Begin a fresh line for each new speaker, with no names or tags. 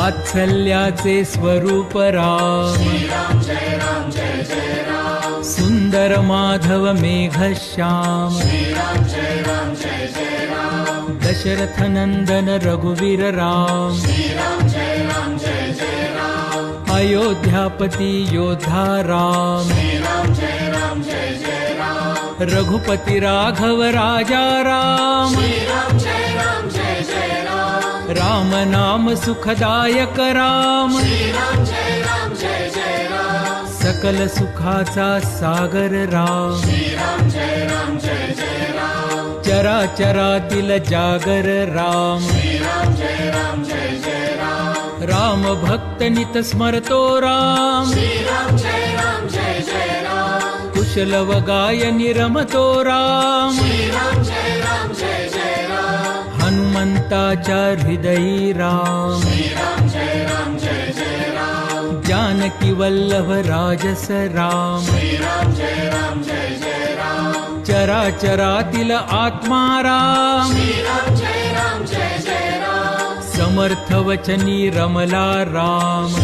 वात्सल्याचे स्वरूप राम, सुंदर माधव मेघश्याम, दशरथ नंदन रघुवीर राम, अयोध्यापति योद्धा राम, रघुपति राघव राजा राम, राम नाम सुखदायक राम, सकल सुखाचा सागर राम, चराचरातील जागर राम, राम भक्त नित स्मरतो राम, कुशल व गायनी रमतो राम, हनुमंताच्या हृदयी राम, जानकी वल्लभ राजस राम, चराचरातील आत्मा राम, समर्थ वचनी रमला राम,